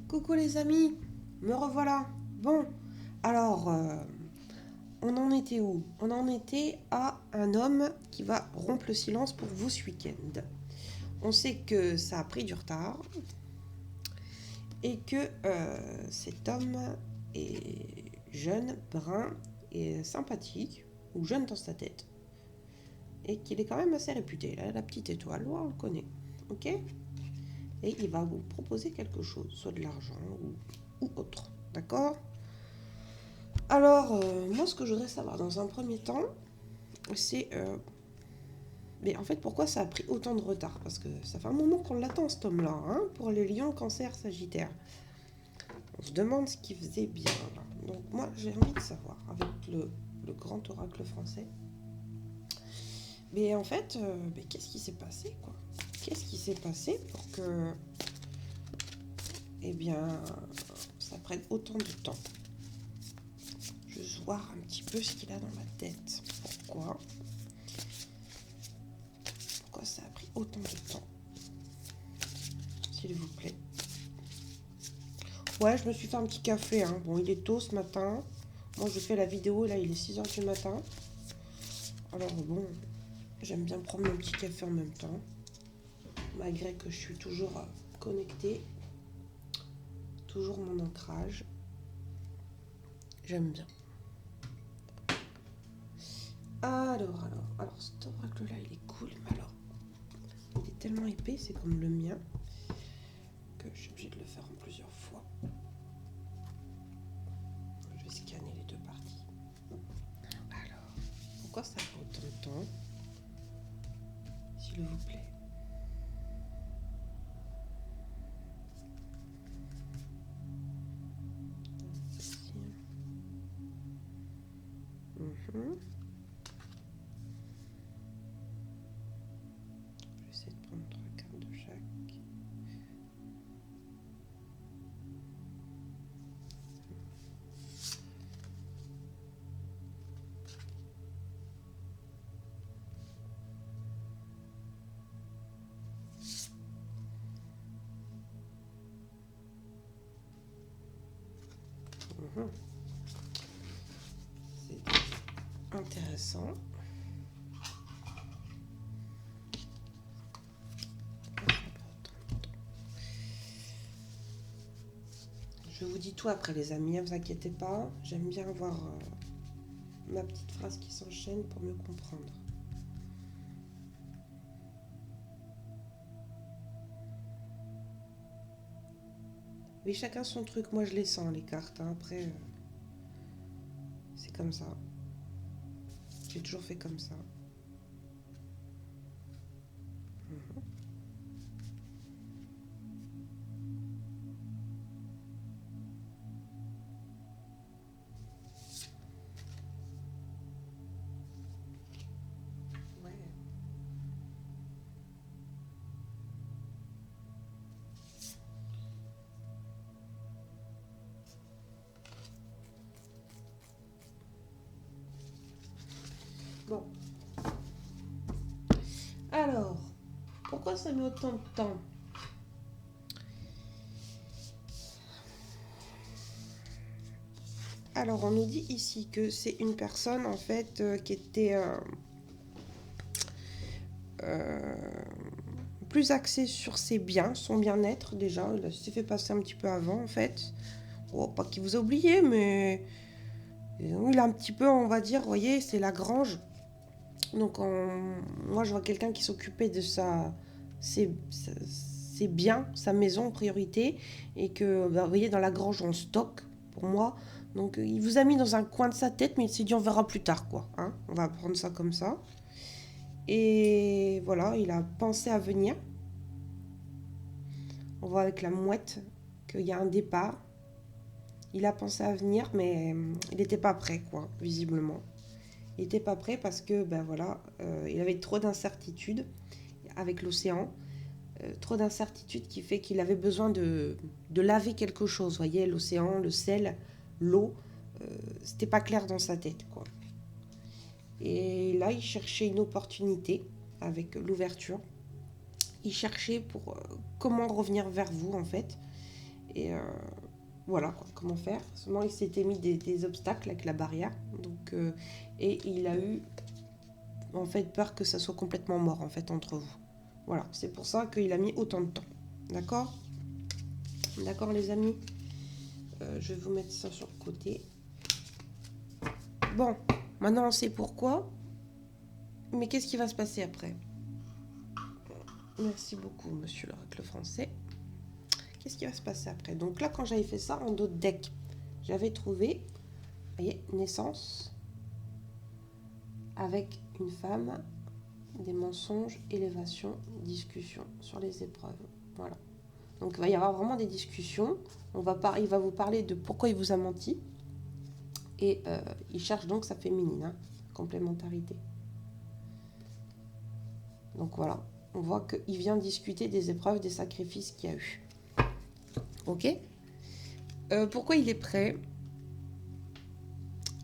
Coucou les amis, me revoilà. Bon, alors, on en était où? On en était à un homme qui va rompre le silence pour vous ce week-end. On sait que ça a pris du retard et que cet homme est jeune, brun et sympathique, ou jeune dans sa tête, et qu'il est quand même assez réputé. Là, la petite étoile, ouais, on le connaît, ok? Et il va vous proposer quelque chose, soit de l'argent ou autre, d'accord? Alors, moi, ce que je voudrais savoir dans un premier temps, c'est... mais en fait, pourquoi ça a pris autant de retard? Parce que ça fait un moment qu'on l'attend, cet homme-là, hein, pour les lions, cancer, sagittaire. On se demande ce qu'il faisait bien, là. Donc, moi, j'ai envie de savoir, avec le grand oracle français. Mais en fait, mais qu'est-ce qui s'est passé, quoi? Qu'est-ce qui s'est passé pour que... Eh bien, ça prenne autant de temps? Je veux voir un petit peu ce qu'il a dans la tête. Pourquoi ça a pris autant de temps? S'il vous plaît. Ouais, je me suis fait un petit café. Hein. Bon, il est tôt ce matin. Moi, je fais la vidéo. Là, il est 6 heures du matin. Alors, bon, j'aime bien prendre mon petit café en même temps. Malgré que je suis toujours connectée. Toujours mon ancrage. J'aime bien. Alors, cet oracle-là, il est cool. Mais alors, il est tellement épais, c'est comme le mien, que je suis obligée de le faire en plusieurs fois. Je vais scanner les deux parties. Alors, pourquoi ça prend autant de temps? S'il vous plaît. Ceci. Je vais essayer de prendre 3 cartes de chaque. C'est intéressant. Je vous dis tout après les amis, ne vous inquiétez pas. J'aime bien avoir ma petite phrase qui s'enchaîne pour mieux comprendre. Oui, chacun son truc. Moi, je les sens, les cartes. Hein. Après, c'est comme ça. J'ai toujours fait comme ça. Ouais. Bon. Alors, pourquoi ça met autant de temps? Alors, on nous dit ici que c'est une personne, en fait, qui était plus axée sur ses biens, son bien-être, déjà. Il s'est fait passer un petit peu avant, en fait. Oh, pas qu'il vous a oublié, mais il a un petit peu, on va dire, vous voyez, c'est la grange. Donc, moi, je vois quelqu'un qui s'occupait de ses biens, sa maison en priorité, et que, vous voyez, dans la grange, on stocke, pour moi. Donc, il vous a mis dans un coin de sa tête, mais il s'est dit, on verra plus tard, quoi. Hein, on va prendre ça comme ça. Et voilà, il a pensé à venir. On voit avec la mouette qu'il y a un départ. Il a pensé à venir, mais il n'était pas prêt, quoi, visiblement. Il n'était pas prêt parce que, ben voilà, il avait trop d'incertitudes avec l'océan. Trop d'incertitudes qui fait qu'il avait besoin de laver quelque chose. Vous voyez, l'océan, le sel, l'eau, c'était pas clair dans sa tête, quoi. Et là, il cherchait une opportunité avec l'ouverture. Il cherchait pour comment revenir vers vous, en fait. Et voilà quoi, comment faire. Seulement il s'était mis des obstacles avec la barrière. Donc, et il a eu en fait peur que ça soit complètement mort en fait entre vous. Voilà, c'est pour ça qu'il a mis autant de temps. D'accord? D'accord les amis? Je vais vous mettre ça sur le côté. Bon, maintenant on sait pourquoi. Mais qu'est-ce qui va se passer après? Merci beaucoup, monsieur l'oracle français. Qu'est-ce qui va se passer après? Donc là, quand j'avais fait ça en dos de deck, j'avais trouvé, vous voyez, naissance avec une femme, des mensonges, élévation, discussion sur les épreuves. Voilà. Donc il va y avoir vraiment des discussions. Il va vous parler de pourquoi il vous a menti. Et il cherche donc sa féminine, hein, complémentarité. Donc voilà, on voit qu'il vient discuter des épreuves, des sacrifices qu'il y a eu. Ok? Pourquoi il est prêt?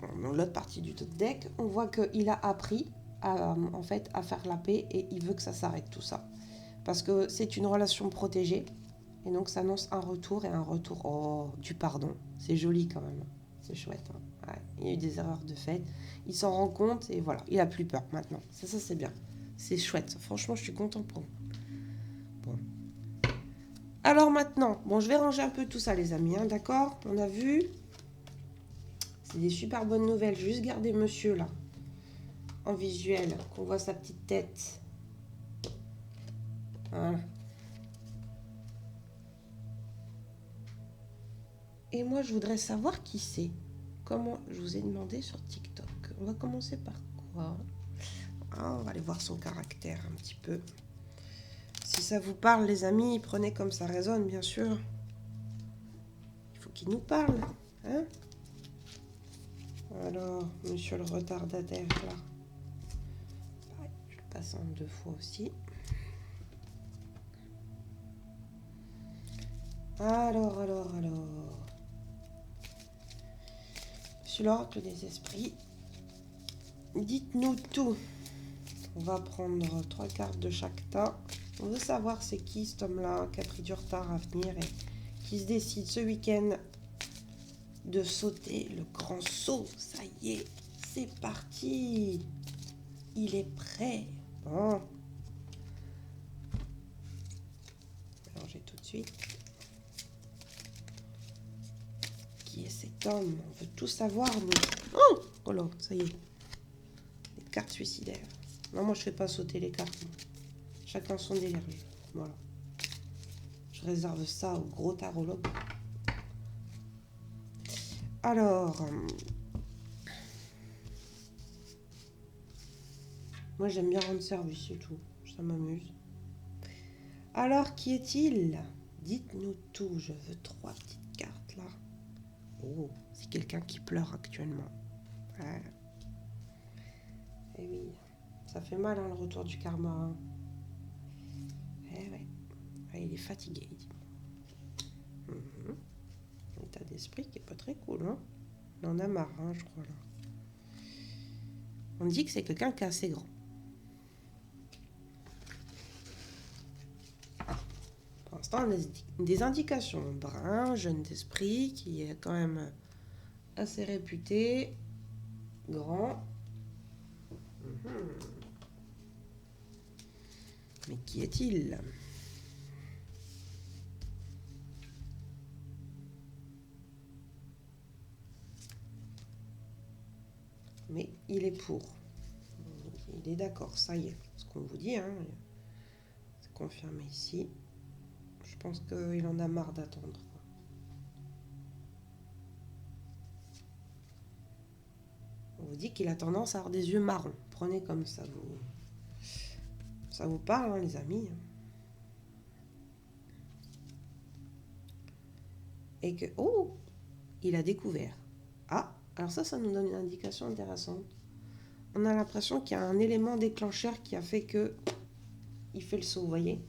Dans l'autre partie du deck, on voit qu'il a appris en fait, à faire la paix et il veut que ça s'arrête tout ça. Parce que c'est une relation protégée et donc ça annonce un retour et un retour du pardon. C'est joli quand même, c'est chouette. Hein. Ouais, il y a eu des erreurs de fait, il s'en rend compte et voilà, il a plus peur maintenant. Ça c'est bien, c'est chouette. Franchement, je suis contente pour vous. Bon. Alors maintenant, bon, je vais ranger un peu tout ça les amis, hein, d'accord? On a vu. C'est des super bonnes nouvelles. Juste garder monsieur là, en visuel, qu'on voit sa petite tête. Voilà. Et moi, je voudrais savoir qui c'est. Comment je vous ai demandé sur TikTok. On va commencer par quoi? On va aller voir son caractère un petit peu. Si ça vous parle, les amis, prenez comme ça résonne, bien sûr. Il faut qu'il nous parle. Hein? Alors, monsieur le retardataire, là. Je le passe en 2 fois aussi. Alors. Monsieur l'oracle des esprits, dites-nous tout. On va prendre 3 cartes de chaque tas. On veut savoir c'est qui cet homme-là qui a pris du retard à venir et qui se décide ce week-end de sauter le grand saut. Ça y est, c'est parti. Il est prêt. Bon. Mélanger tout de suite. Qui est cet homme? On veut tout savoir, nous. Oh là, ça y est. Les cartes suicidaires. Non, moi je fais pas sauter les cartes. Chacun son délire. Voilà. Je réserve ça au gros tarologue. Alors, moi j'aime bien rendre service et tout. Ça m'amuse. Alors, qui est-il? Dites-nous tout. Je veux 3 petites cartes là. Oh, c'est quelqu'un qui pleure actuellement. Ouais. Eh oui, ça fait mal hein, le retour du karma. Hein. Eh ouais. Ouais, il est fatigué. Un état d'esprit qui est pas très cool. Hein. Il en a marre, hein, je crois là. On dit que c'est quelqu'un qui est assez grand. Pour l'instant, on a des indications. Brun, jeune d'esprit, qui est quand même assez réputé, grand. Mais qui est-il? Mais il est pour. Il est d'accord, ça y est. Ce qu'on vous dit, hein, c'est confirmé ici. Je pense qu'il en a marre d'attendre. On vous dit qu'il a tendance à avoir des yeux marrons. Prenez comme ça vous parle, hein, les amis. Et que, oh, il a découvert. Ah, alors ça nous donne une indication intéressante. On a l'impression qu'il y a un élément déclencheur qui a fait que il fait le saut, vous voyez.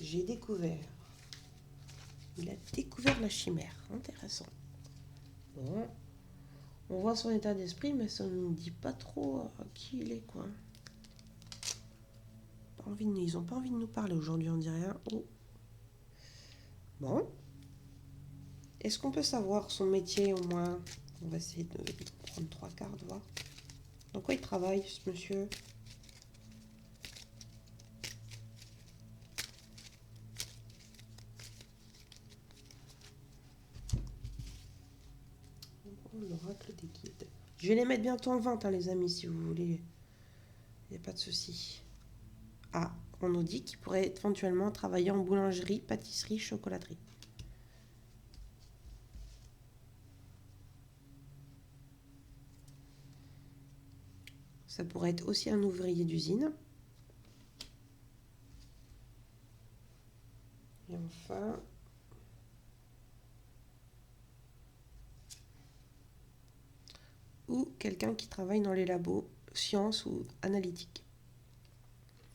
J'ai découvert. Il a découvert la chimère. Intéressant. Bon. On voit son état d'esprit, mais ça ne nous dit pas trop qui il est, quoi. Ils n'ont pas envie de nous parler aujourd'hui, on dit rien. Oh. Bon. Est-ce qu'on peut savoir son métier au moins? On va essayer de prendre 3 cartes, voir. Dans quoi il travaille, ce monsieur? L'oracle des guides. Je vais les mettre bientôt en vente, hein, les amis, si vous voulez. Il n'y a pas de souci. Ah, on nous dit qu'il pourrait éventuellement travailler en boulangerie, pâtisserie, chocolaterie. Ça pourrait être aussi un ouvrier d'usine. Et enfin... ou quelqu'un qui travaille dans les labos, sciences ou analytiques.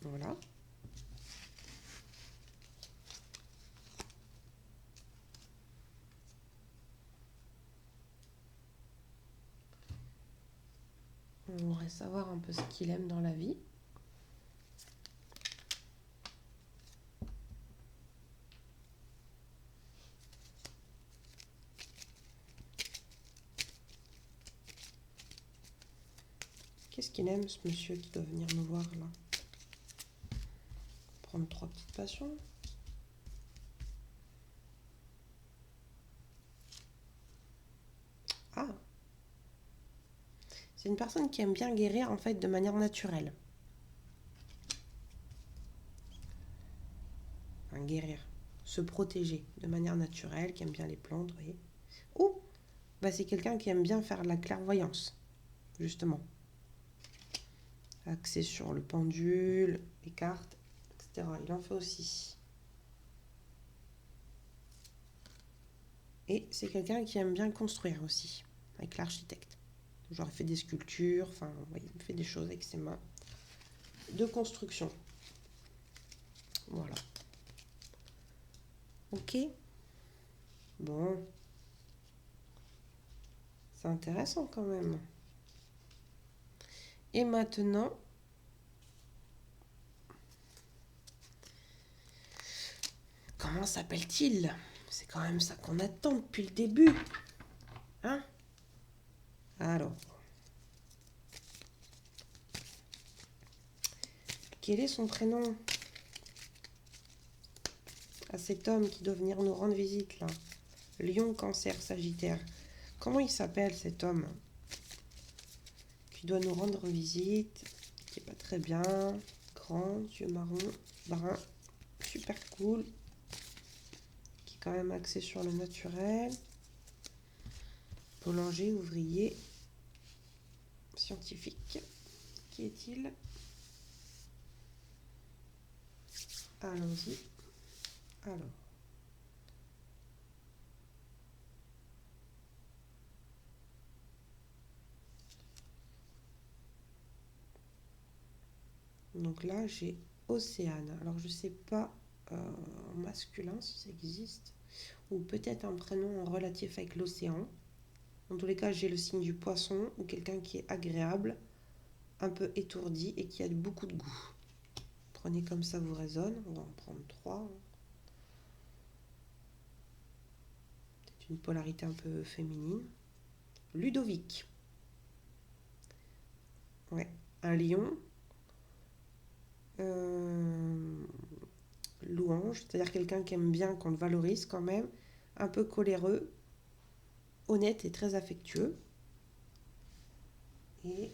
Voilà. On voudrait savoir un peu ce qu'il aime dans la vie. Qu'est-ce qu'il aime, ce monsieur qui doit venir nous voir là? Prendre 3 petites passions. Ah! C'est une personne qui aime bien guérir en fait de manière naturelle. Enfin, guérir. Se protéger de manière naturelle, qui aime bien les plantes, vous voyez. Ou bah, c'est quelqu'un qui aime bien faire de la clairvoyance, justement. Axé sur le pendule, les cartes, etc. Il en fait aussi. Et c'est quelqu'un qui aime bien construire aussi, avec l'architecte. Genre il fait des sculptures, enfin, ouais, il fait des choses avec ses mains. De construction. Voilà. Ok. Bon. C'est intéressant quand même. Et maintenant, comment s'appelle-t-il? C'est quand même ça qu'on attend depuis le début. Hein? Alors. Quel est son prénom? À cet homme qui doit venir nous rendre visite là. Lion, Cancer, Sagittaire. Comment il s'appelle cet homme? Qui doit nous rendre visite. Qui est pas très bien. Grand, yeux marrons, brun. Super cool. Qui est quand même axé sur le naturel. Boulanger, ouvrier. Scientifique. Qui est-il? Allons-y. Alors. Donc là, j'ai Océane. Alors, je sais pas en masculin si ça existe. Ou peut-être un prénom relatif avec l'océan. En tous les cas, j'ai le signe du poisson ou quelqu'un qui est agréable, un peu étourdi et qui a beaucoup de goût. Prenez comme ça vous résonne. On va en prendre 3. Peut-être une polarité un peu féminine. Ludovic. Ouais, un lion. Louange, c'est-à-dire quelqu'un qui aime bien qu'on le valorise quand même, un peu coléreux, honnête et très affectueux. Et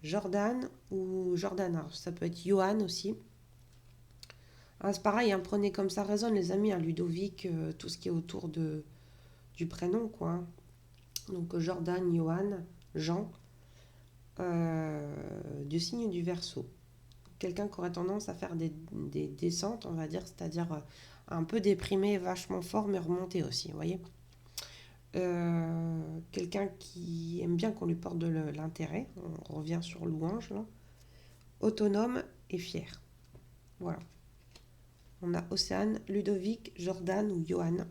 Jordan ou Jordana, ça peut être Johan aussi. Ah, c'est pareil, hein, prenez comme ça résonne les amis, hein, Ludovic, tout ce qui est autour du prénom, quoi. Hein. Donc Jordan, Johan, Jean, du signe du Verseau. Quelqu'un qui aurait tendance à faire des descentes, on va dire, c'est-à-dire un peu déprimé, vachement fort, mais remonté aussi, vous voyez. Quelqu'un qui aime bien qu'on lui porte de l'intérêt, on revient sur louange là, autonome et fier. Voilà. On a Océane, Ludovic, Jordan ou Johan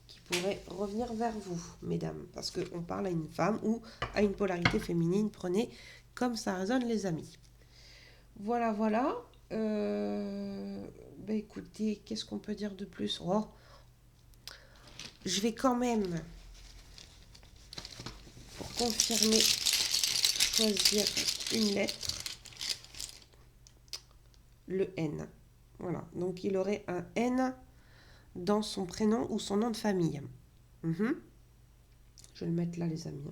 qui pourrait revenir vers vous, mesdames, parce qu'on parle à une femme ou à une polarité féminine. Prenez comme ça résonne, les amis. Voilà, voilà. Écoutez, qu'est-ce qu'on peut dire de plus? Je vais quand même, pour confirmer, choisir une lettre. Le N. Voilà, donc il aurait un N dans son prénom ou son nom de famille. Je vais le mettre là, les amis.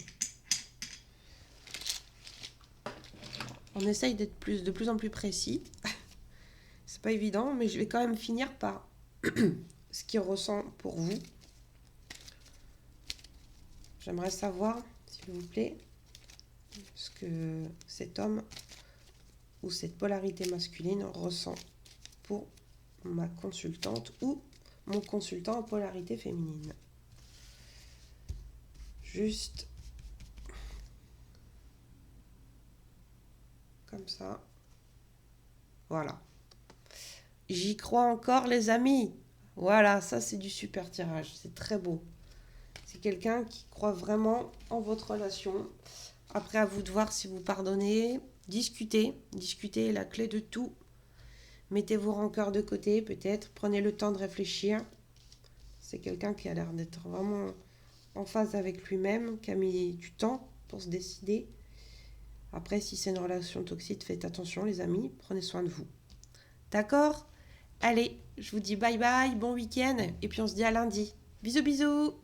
On essaye d'être de plus en plus précis. C'est pas évident, mais je vais quand même finir par ce qu'il ressent pour vous. J'aimerais savoir, s'il vous plaît, ce que cet homme ou cette polarité masculine ressent pour ma consultante ou mon consultant en polarité féminine. Juste comme ça. Voilà. J'y crois encore, les amis. Voilà, ça c'est du super tirage. C'est très beau. C'est quelqu'un qui croit vraiment en votre relation. Après, à vous de voir si vous pardonnez. Discutez. Discutez est la clé de tout. Mettez vos rancœurs de côté, peut-être. Prenez le temps de réfléchir. C'est quelqu'un qui a l'air d'être vraiment en phase avec lui-même, qui a mis du temps pour se décider. Après, si c'est une relation toxique, faites attention, les amis. Prenez soin de vous. D'accord ? Allez, je vous dis bye bye, bon week-end. Et puis on se dit à lundi. Bisous, bisous.